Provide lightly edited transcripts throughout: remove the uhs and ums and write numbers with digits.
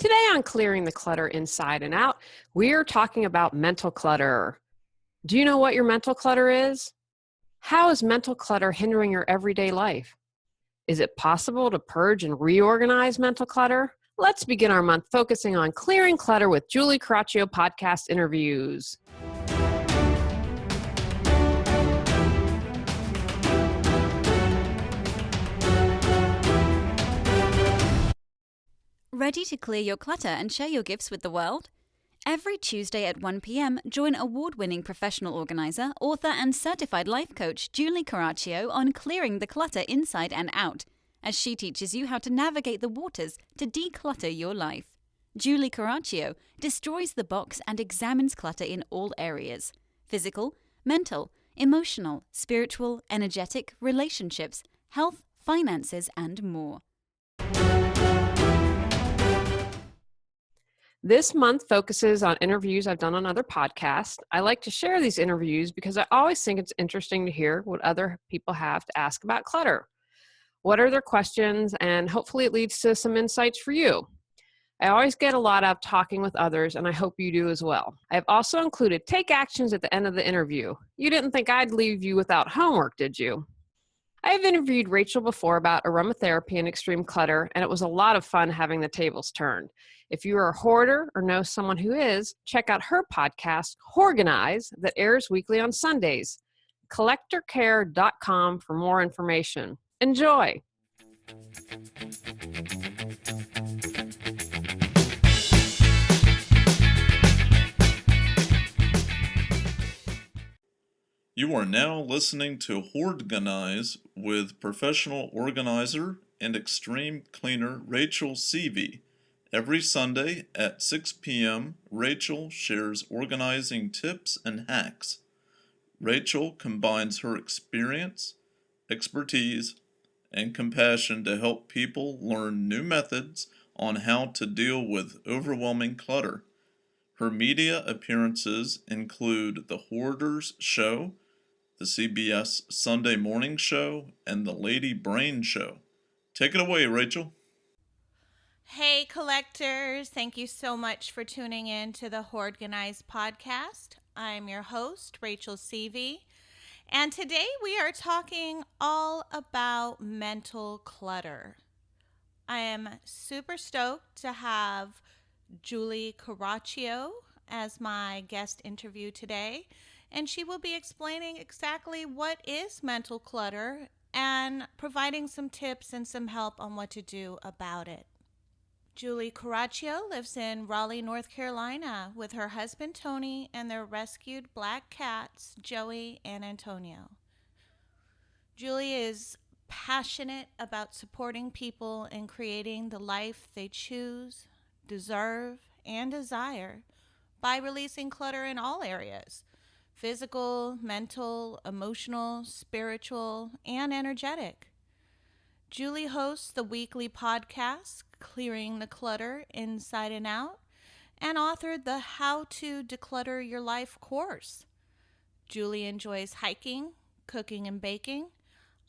Today on Clearing the Clutter Inside and Out, we are talking about mental clutter. Do you know what your mental clutter is? How is mental clutter hindering your everyday life? Is it possible to purge and reorganize mental clutter? Let's begin our month focusing on clearing clutter with Julie Coraccio podcast interviews. Ready to clear your clutter and share your gifts with the world? Every Tuesday at 1 p.m., join award-winning professional organizer, author, and certified life coach Julie Coraccio on clearing the clutter inside and out, as she teaches you how to navigate the waters to declutter your life. Julie Coraccio destroys the box and examines clutter in all areas: physical, mental, emotional, spiritual, energetic, relationships, health, finances, and more. This month focuses on interviews I've done on other podcasts. I like to share these interviews because I always think it's interesting to hear what other people have to ask about clutter. What are their questions? And hopefully it leads to some insights for you. I always get a lot out of talking with others, and I hope you do as well. I have also included take actions at the end of the interview. You didn't think I'd leave you without homework, did you? I have interviewed Rachel before about aromatherapy and extreme clutter, and it was a lot of fun having the tables turned. If you are a hoarder or know someone who is, check out her podcast, Organize, that airs weekly on Sundays. Collectorcare.com for more information. Enjoy! You are now listening to Organize with professional organizer and extreme cleaner Rachel Seavey. Every Sunday at 6 p.m., Rachel shares organizing tips and hacks. Rachel combines her experience, expertise, and compassion to help people learn new methods on how to deal with overwhelming clutter. Her media appearances include The Hoarders Show, the CBS Sunday Morning Show, and The Lady Brain Show. Take it away, Rachel. Hey, collectors. Thank you so much for tuning in to the Organize podcast. I'm your host, Rachel Seavey, and today we are talking all about mental clutter. I am super stoked to have Julie Coraccio as my guest interview today, and she will be explaining exactly what is mental clutter and providing some tips and some help on what to do about it. Julie Coraccio lives in Raleigh, North Carolina with her husband Tony and their rescued black cats, Joey and Antonio. Julie is passionate about supporting people in creating the life they choose, deserve, and desire by releasing clutter in all areas: physical, mental, emotional, spiritual, and energetic. Julie hosts the weekly podcast, Clearing the Clutter Inside and Out, and authored the How to Declutter Your Life course. Julie enjoys hiking, cooking and baking,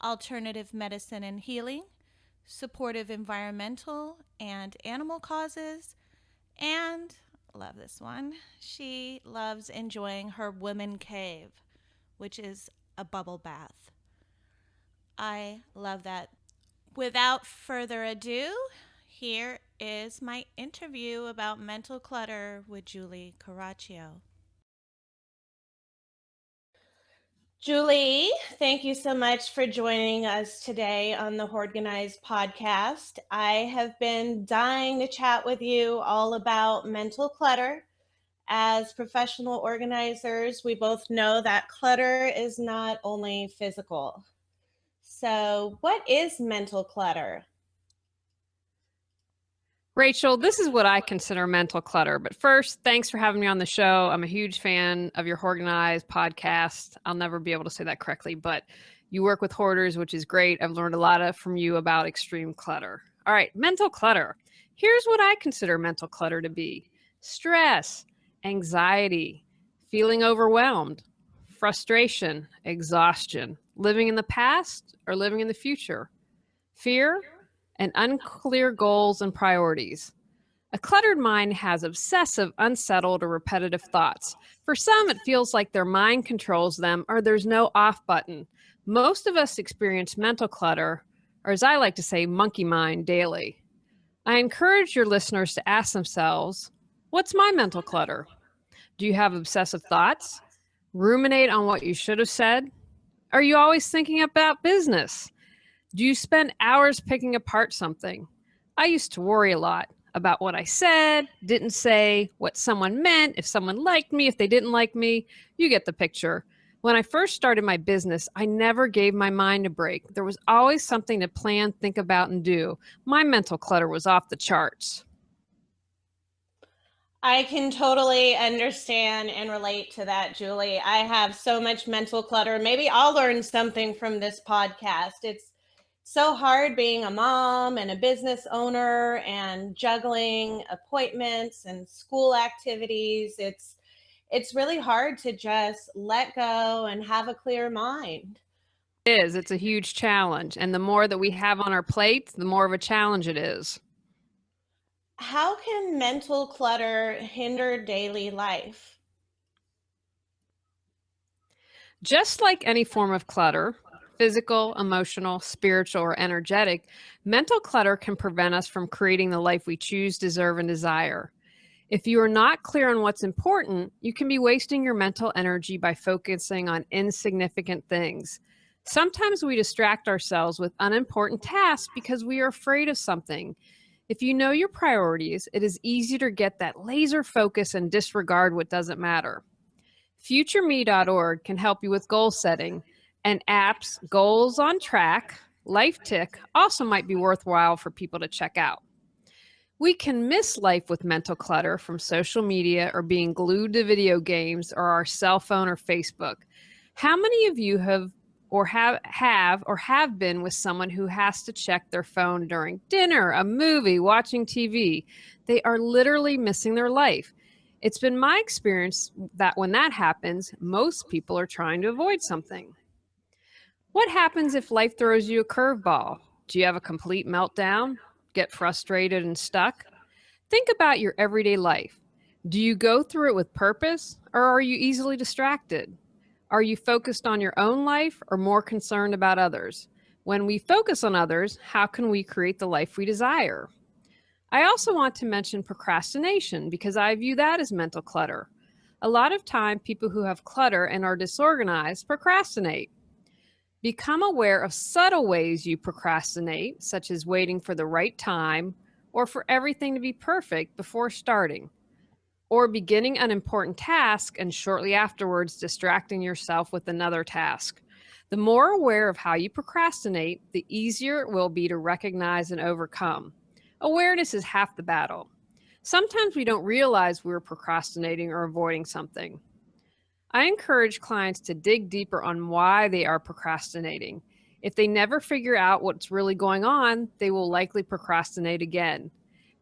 alternative medicine and healing, supportive environmental and animal causes, and, love this one, she loves enjoying her women cave, which is a bubble bath. I love that. Without further ado, here is my interview about mental clutter with Julie Coraccio. Julie, thank you so much for joining us today on the Organize podcast. I have been dying to chat with you all about mental clutter. As professional organizers, we both know that clutter is not only physical. So, what is mental clutter? Rachel, this is what I consider mental clutter. But first, thanks for having me on the show. I'm a huge fan of your Organize podcast. I'll never be able to say that correctly, but you work with hoarders, which is great. I've learned a lot from you about extreme clutter. All right, mental clutter. Here's what I consider mental clutter to be: stress, anxiety, feeling overwhelmed, frustration, exhaustion, living in the past or living in the future, fear, and unclear goals and priorities. A cluttered mind has obsessive, unsettled, or repetitive thoughts. For some, it feels like their mind controls them or there's no off button. Most of us experience mental clutter, or as I like to say, monkey mind daily. I encourage your listeners to ask themselves, what's my mental clutter? Do you have obsessive thoughts? Ruminate on what you should have said? Are you always thinking about business? Do you spend hours picking apart something? I used to worry a lot about what I said, didn't say, what someone meant, if someone liked me, if they didn't like me. You get the picture. When I first started my business, I never gave my mind a break. There was always something to plan, think about, and do. My mental clutter was off the charts. I can totally understand and relate to that, Julie. I have so much mental clutter. Maybe I'll learn something from this podcast. It's so hard being a mom and a business owner and juggling appointments and school activities. It's really hard to just let go and have a clear mind. It is. It's a huge challenge. And the more that we have on our plates, the more of a challenge it is. How can mental clutter hinder daily life? Just like any form of clutter, physical, emotional, spiritual, or energetic, mental clutter can prevent us from creating the life we choose, deserve, and desire. If you are not clear on what's important, you can be wasting your mental energy by focusing on insignificant things. Sometimes we distract ourselves with unimportant tasks because we are afraid of something. If you know your priorities, it is easier to get that laser focus and disregard what doesn't matter. FutureMe.org can help you with goal setting, and apps Goals on Track, Life Tick also might be worthwhile for people to check out. We can miss life with mental clutter from social media or being glued to video games or our cell phone or Facebook. How many of you have been with someone who has to check their phone during dinner, a movie, watching TV? They are literally missing their life. It's been my experience that when that happens, most people are trying to avoid something. What happens if life throws you a curveball? Do you have a complete meltdown? Get frustrated and stuck? Think about your everyday life. Do you go through it with purpose, or are you easily distracted? Are you focused on your own life or more concerned about others? When we focus on others, how can we create the life we desire? I also want to mention procrastination because I view that as mental clutter. A lot of time, people who have clutter and are disorganized procrastinate. Become aware of subtle ways you procrastinate, such as waiting for the right time or for everything to be perfect before starting, or beginning an important task and shortly afterwards distracting yourself with another task. The more aware of how you procrastinate, the easier it will be to recognize and overcome. Awareness is half the battle. Sometimes we don't realize we're procrastinating or avoiding something. I encourage clients to dig deeper on why they are procrastinating. If they never figure out what's really going on, they will likely procrastinate again.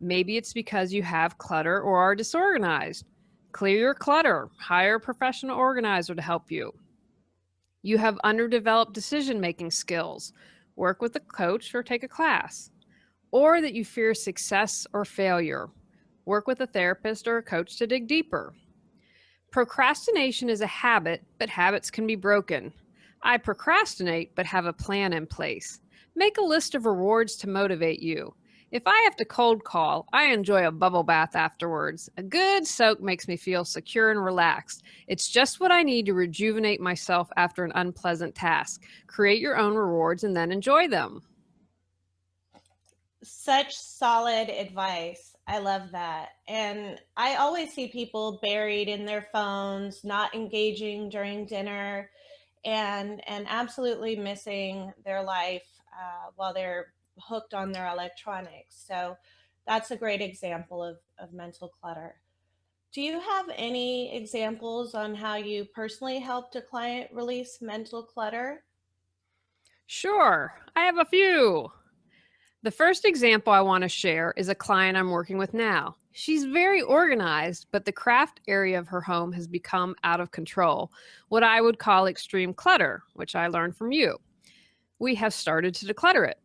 Maybe it's because you have clutter or are disorganized. Clear your clutter. Hire a professional organizer to help you. You have underdeveloped decision-making skills. Work with a coach or take a class. Or that you fear success or failure. Work with a therapist or a coach to dig deeper. Procrastination is a habit, but habits can be broken. I procrastinate, but have a plan in place. Make a list of rewards to motivate you. If I have to cold call, I enjoy a bubble bath afterwards. A good soak makes me feel secure and relaxed. It's just what I need to rejuvenate myself after an unpleasant task. Create your own rewards and then enjoy them. Such solid advice. I love that. And I always see people buried in their phones, not engaging during dinner, and absolutely missing their life while they're hooked on their electronics. So that's a great example of mental clutter. Do you have any examples on how you personally helped a client release mental clutter? Sure, I have a few. The first example I want to share is a client I'm working with now. She's very organized, but the craft area of her home has become out of control, what I would call extreme clutter, which I learned from you. We have started to declutter it.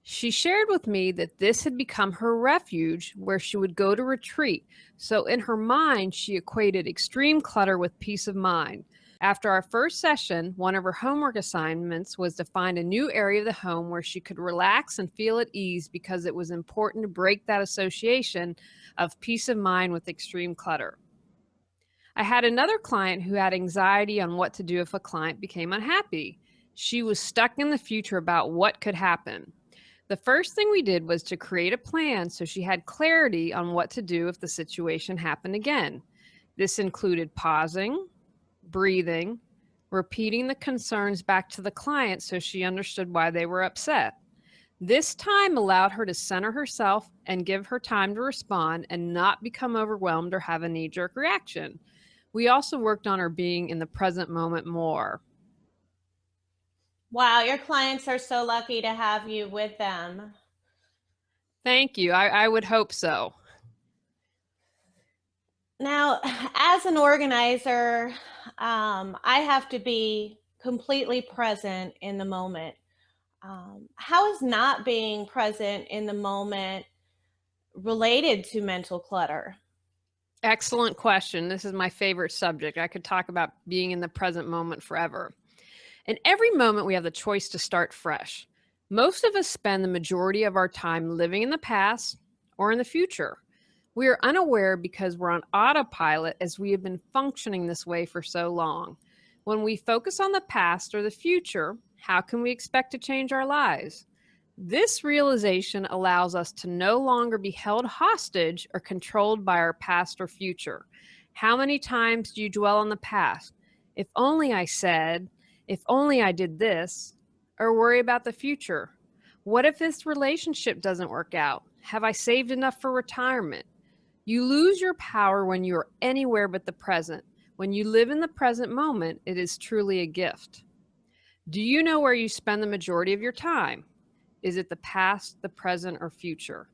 She shared with me that this had become her refuge where she would go to retreat. So in her mind, she equated extreme clutter with peace of mind. After our first session, one of her homework assignments was to find a new area of the home where she could relax and feel at ease because it was important to break that association of peace of mind with extreme clutter. I had another client who had anxiety on what to do if a client became unhappy. She was stuck in the future about what could happen. The first thing we did was to create a plan so she had clarity on what to do if the situation happened again. This included pausing, breathing, repeating the concerns back to the client so she understood why they were upset. This time allowed her to center herself and give her time to respond and not become overwhelmed or have a knee-jerk reaction. We also worked on her being in the present moment more. Wow, your clients are so lucky to have you with them. Thank you. I would hope so. Now, as an organizer, I have to be completely present in the moment. How is not being present in the moment related to mental clutter? Excellent question. This is my favorite subject. I could talk about being in the present moment forever. In every moment, we have the choice to start fresh. Most of us spend the majority of our time living in the past or in the future. We are unaware because we're on autopilot as we have been functioning this way for so long. When we focus on the past or the future, how can we expect to change our lives? This realization allows us to no longer be held hostage or controlled by our past or future. How many times do you dwell on the past? If only I said, if only I did this, or worry about the future. What if this relationship doesn't work out? Have I saved enough for retirement? You lose your power when you are anywhere but the present. When you live in the present moment, it is truly a gift. Do you know where you spend the majority of your time? Is it the past, the present, or future?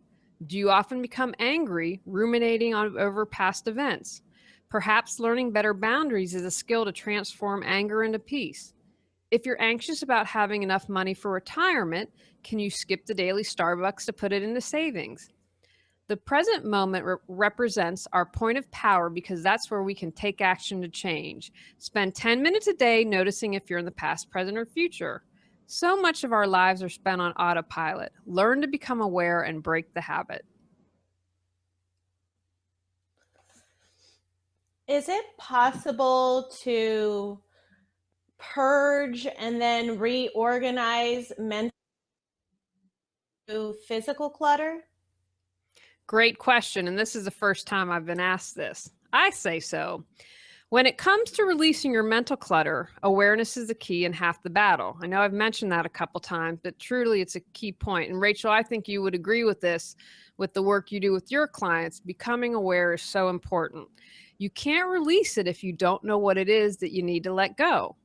Do you often become angry, ruminating over past events? Perhaps learning better boundaries is a skill to transform anger into peace. If you're anxious about having enough money for retirement, can you skip the daily Starbucks to put it into savings? The present moment represents our point of power because that's where we can take action to change. Spend 10 minutes a day noticing if you're in the past, present, or future. So much of our lives are spent on autopilot. Learn to become aware and break the habit. Is it possible to purge and then reorganize mental to physical clutter? Great question, and this is the first time I've been asked this. I say so. When it comes to releasing your mental clutter, awareness is the key and half the battle. I know I've mentioned that a couple times, but truly it's a key point. And Rachel, I think you would agree with this with the work you do with your clients. Becoming aware is so important. You can't release it if you don't know what it is that you need to let go.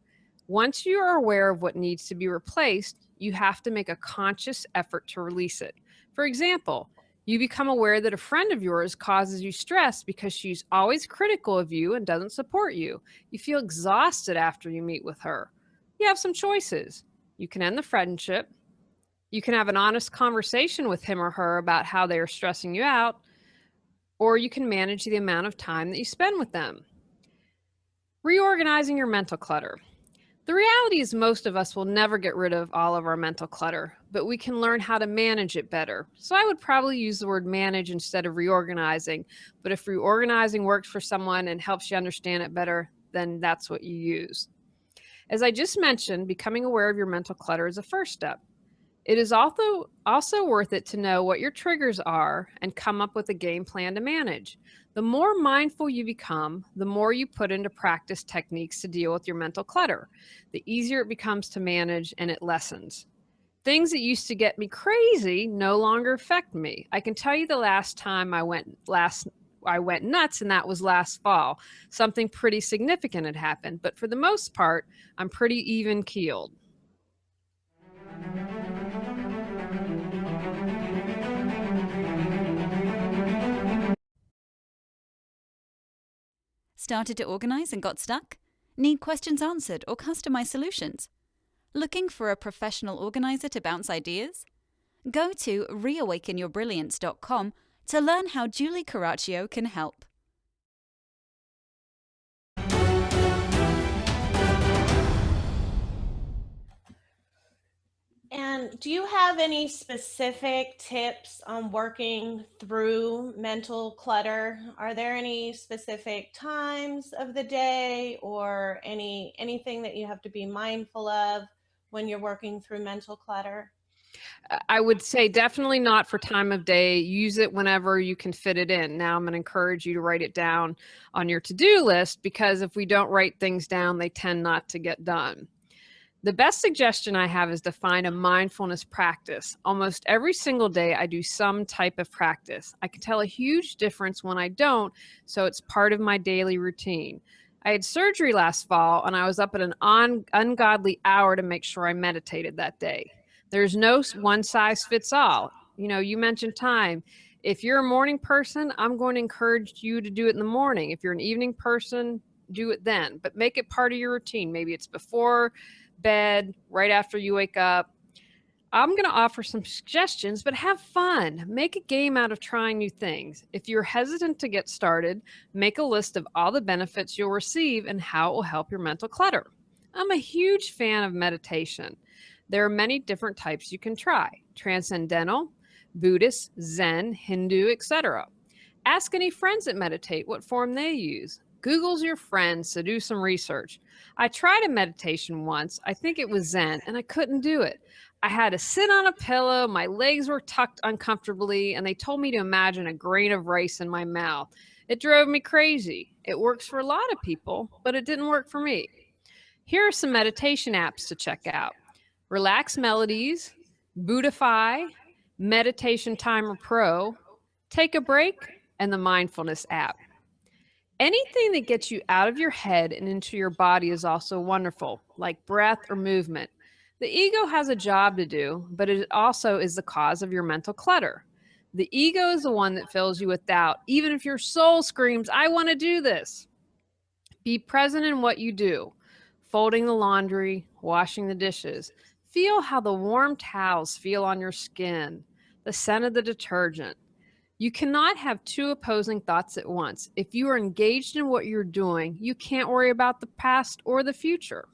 Once you are aware of what needs to be replaced, you have to make a conscious effort to release it. For example, you become aware that a friend of yours causes you stress because she's always critical of you and doesn't support you. You feel exhausted after you meet with her. You have some choices. You can end the friendship. You can have an honest conversation with him or her about how they are stressing you out, or you can manage the amount of time that you spend with them. Reorganizing your mental clutter. The reality is most of us will never get rid of all of our mental clutter, but we can learn how to manage it better. So I would probably use the word manage instead of reorganizing. But if reorganizing works for someone and helps you understand it better, then that's what you use. As I just mentioned, becoming aware of your mental clutter is a first step. It is also worth it to know what your triggers are and come up with a game plan to manage. The more mindful you become, the more you put into practice techniques to deal with your mental clutter, the easier it becomes to manage and it lessens. Things that used to get me crazy no longer affect me. I can tell you the last time I went nuts, and that was last fall. Something pretty significant had happened, but for the most part, I'm pretty even keeled. Started to organize and got stuck? Need questions answered or customized solutions? Looking for a professional organizer to bounce ideas? Go to reawakenyourbrilliance.com to learn how Julie Coraccio can help. And do you have any specific tips on working through mental clutter? Are there any specific times of the day or anything that you have to be mindful of when you're working through mental clutter? I would say definitely not for time of day. Use it whenever you can fit it in. Now, I'm going to encourage you to write it down on your to-do list, because if we don't write things down, they tend not to get done. The best suggestion I have is to find a mindfulness practice. Almost every single day, I do some type of practice. I can tell a huge difference when I don't, so it's part of my daily routine. I had surgery last fall, and I was up at an ungodly hour to make sure I meditated that day. There's no one size fits all. You mentioned time. If you're a morning person, I'm going to encourage you to do it in the morning. If you're an evening person, do it then, but make it part of your routine. Maybe it's before bed, right after you wake up. I'm going to offer some suggestions, but have fun. Make a game out of trying new things. If you're hesitant to get started, make a list of all the benefits you'll receive and how it will help your mental clutter. I'm a huge fan of meditation. There are many different types you can try: transcendental, Buddhist, Zen, Hindu, etc. Ask any friends that meditate what form they use. Google's your friend, so do some research. I tried a meditation once. I think it was Zen, and I couldn't do it. I had to sit on a pillow, my legs were tucked uncomfortably, and they told me to imagine a grain of rice in my mouth. It drove me crazy. It works for a lot of people, but it didn't work for me. Here are some meditation apps to check out: Relax Melodies, Buddhify, Meditation Timer Pro, Take a Break, and the Mindfulness app. Anything that gets you out of your head and into your body is also wonderful, like breath or movement. The ego has a job to do, but it also is the cause of your mental clutter. The ego is the one that fills you with doubt, even if your soul screams, "I want to do this." Be present in what you do: folding the laundry, washing the dishes. Feel how the warm towels feel on your skin, the scent of the detergent. You cannot have two opposing thoughts at once. If you are engaged in what you're doing, you can't worry about the past or the future.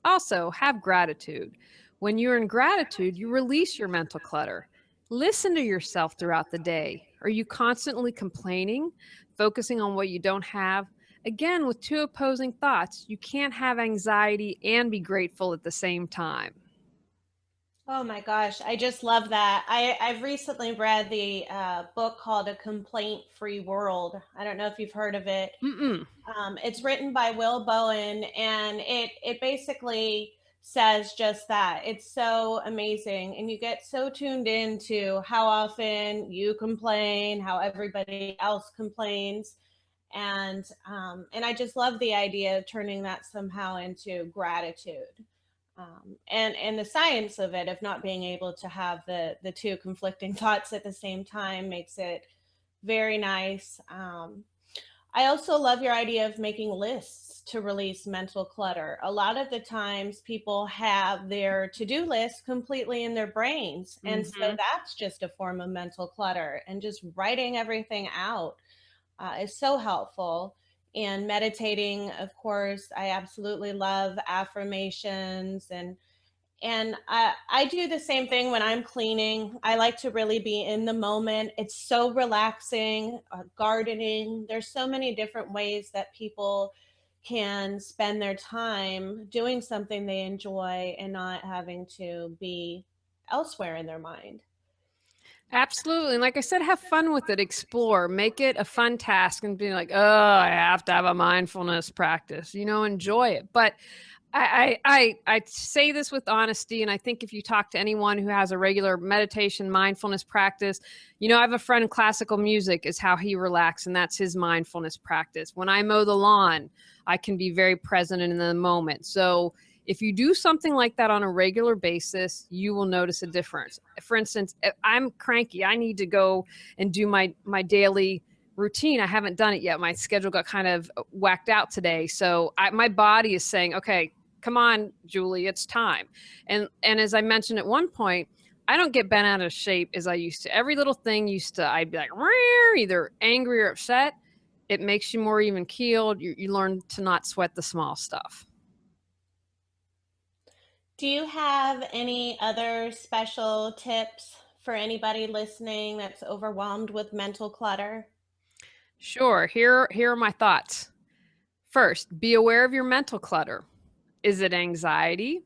Also, have gratitude. When you're in gratitude, you release your mental clutter. Listen to yourself throughout the day. Are you constantly complaining, focusing on what you don't have? Again, with two opposing thoughts, you can't have anxiety and be grateful at the same time. Oh my gosh, I just love that. I've recently read the book called A Complaint-Free World. I don't know if you've heard of it. Mm-mm. It's written by Will Bowen, and it basically says just that. It's so amazing, and you get so tuned into how often you complain, how everybody else complains, and I just love the idea of turning that somehow into gratitude. And the science of it, of not being able to have the two conflicting thoughts at the same time, makes it very nice. I also love your idea of making lists to release mental clutter. A lot of the times people have their to-do list completely in their brains. And so Mm-hmm. that's just a form of mental clutter. And just writing everything out is so helpful. And meditating, of course, I absolutely love affirmations, and I do the same thing when I'm cleaning. I like to really be in the moment. It's so relaxing. Gardening. There's so many different ways that people can spend their time doing something they enjoy and not having to be elsewhere in their mind. Absolutely. And like I said, have fun with it, explore, make it a fun task, and be like, oh, I have to have a mindfulness practice, enjoy it. But I say this with honesty. And I think if you talk to anyone who has a regular meditation, mindfulness practice, I have a friend, classical music is how he relaxes, and that's his mindfulness practice. When I mow the lawn, I can be very present in the moment. So if you do something like that on a regular basis, you will notice a difference. For instance, if I'm cranky, I need to go and do my daily routine. I haven't done it yet. My schedule got kind of whacked out today. So my body is saying, okay, come on, Julie, it's time. And as I mentioned at one point, I don't get bent out of shape as I used to. Every little thing I'd be like, "Meow," either angry or upset. It makes you more even keeled. You learn to not sweat the small stuff. Do you have any other special tips for anybody listening that's overwhelmed with mental clutter? Sure. Here are my thoughts. First, be aware of your mental clutter. Is it anxiety,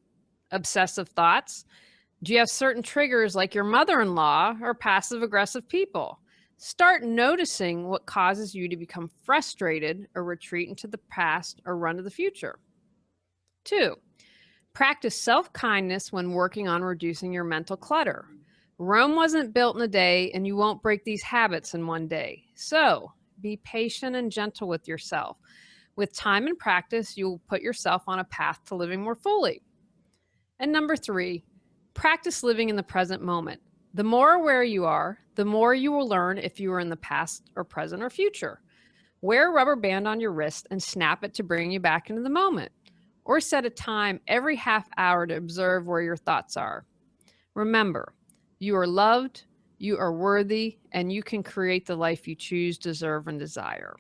obsessive thoughts? Do you have certain triggers like your mother-in-law or passive aggressive people? Start noticing what causes you to become frustrated or retreat into the past or run to the future. 2, practice self-kindness when working on reducing your mental clutter. Rome wasn't built in a day, and you won't break these habits in one day. So, be patient and gentle with yourself. With time and practice, you'll put yourself on a path to living more fully. And number 3, practice living in the present moment. The more aware you are, the more you will learn if you are in the past or present or future. Wear a rubber band on your wrist and snap it to bring you back into the moment. Or set a time every half hour to observe where your thoughts are. Remember, you are loved, you are worthy, and you can create the life you choose, deserve, and desire.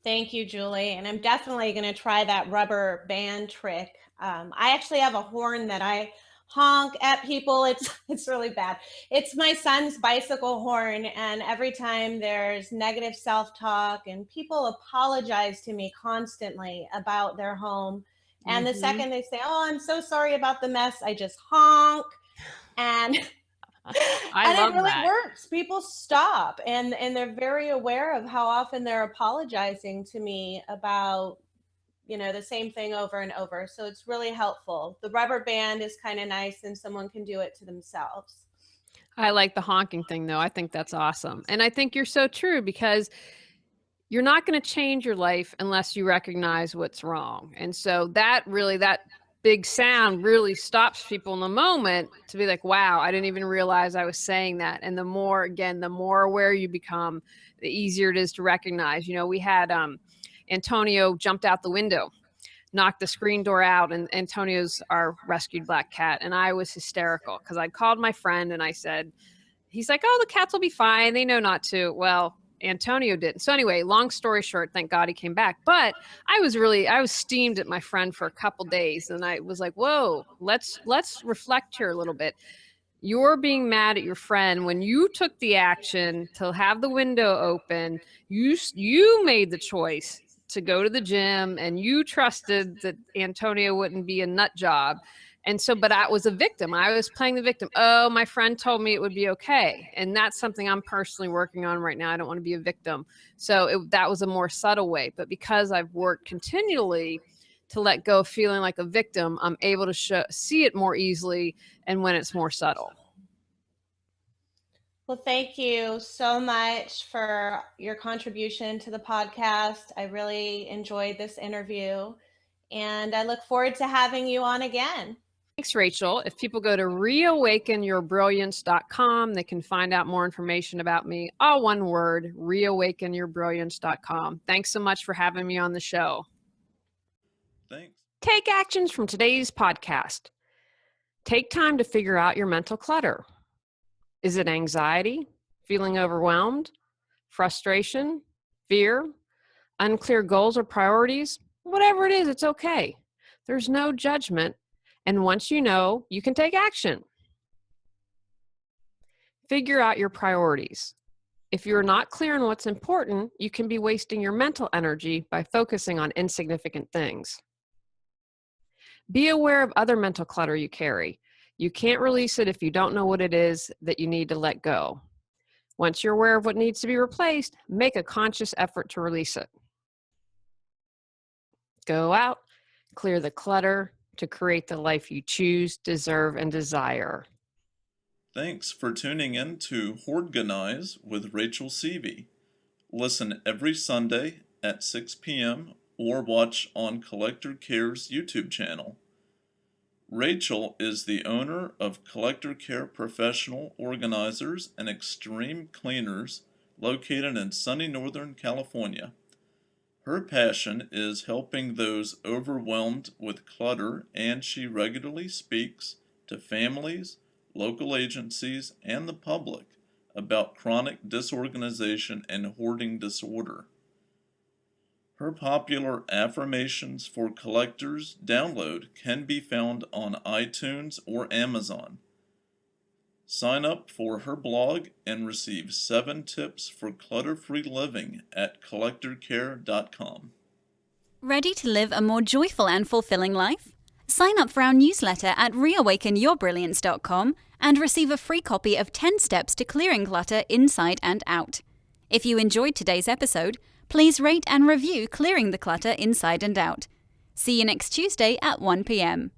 Thank you, Julie. And I'm definitely going to try that rubber band trick. I actually have a horn that I honk at people. It's really bad. It's my son's bicycle horn, and every time there's negative self-talk and people apologize to me constantly about their home, and the second they say, "Oh, I'm so sorry about the mess," I just honk, and I and it love really that. works. People stop, and they're very aware of how often they're apologizing to me about the same thing over and over. So it's really helpful. The rubber band is kind of nice, and someone can do it to themselves. I like the honking thing, though. I think that's awesome. And I think you're so true, because you're not going to change your life unless you recognize what's wrong. And so that big sound really stops people in the moment to be like, wow, I didn't even realize I was saying that. And the more aware you become, the easier it is to recognize. We had Antonio jumped out the window, knocked the screen door out, and Antonio's our rescued black cat. And I was hysterical because I called my friend and I said, he's like, oh, the cats will be fine. They know not to. Well, Antonio didn't. So anyway, long story short, thank God he came back. But I was steamed at my friend for a couple days, and I was like, whoa, let's reflect here a little bit. You're being mad at your friend when you took the action to have the window open. You made the choice to go to the gym, and you trusted that Antonio wouldn't be a nut job. And so, but I was a victim. I was playing the victim. Oh, my friend told me it would be okay. And that's something I'm personally working on right now. I don't want to be a victim. So that was a more subtle way. But because I've worked continually to let go of feeling like a victim, I'm able to see it more easily and when it's more subtle. Well, thank you so much for your contribution to the podcast. I really enjoyed this interview, and I look forward to having you on again. Thanks, Rachel. If people go to reawakenyourbrilliance.com, they can find out more information about me. All one word, reawakenyourbrilliance.com. Thanks so much for having me on the show. Thanks. Take actions from today's podcast. Take time to figure out your mental clutter. Is it anxiety, feeling overwhelmed, frustration, fear, unclear goals or priorities? Whatever it is, it's okay. There's no judgment. And once you know, you can take action. Figure out your priorities. If you're not clear on what's important, you can be wasting your mental energy by focusing on insignificant things. Be aware of other mental clutter you carry. You can't release it if you don't know what it is that you need to let go. Once you're aware of what needs to be replaced, make a conscious effort to release it. Go out, clear the clutter to create the life you choose, deserve, and desire. Thanks for tuning in to Organize with Rachel Seavey. Listen every Sunday at 6 p.m. or watch on Collector Care's YouTube channel. Rachel is the owner of Collector Care Professional Organizers and Extreme Cleaners located in sunny Northern California. Her passion is helping those overwhelmed with clutter, and she regularly speaks to families, local agencies, and the public about chronic disorganization and hoarding disorder. Her popular Affirmations for Collectors download can be found on iTunes or Amazon. Sign up for her blog and receive 7 tips for clutter-free living at collectorcare.com. Ready to live a more joyful and fulfilling life? Sign up for our newsletter at reawakenyourbrilliance.com and receive a free copy of 10 Steps to Clearing Clutter Inside and Out. If you enjoyed today's episode, please rate and review Clearing the Clutter Inside and Out. See you next Tuesday at 1 p.m.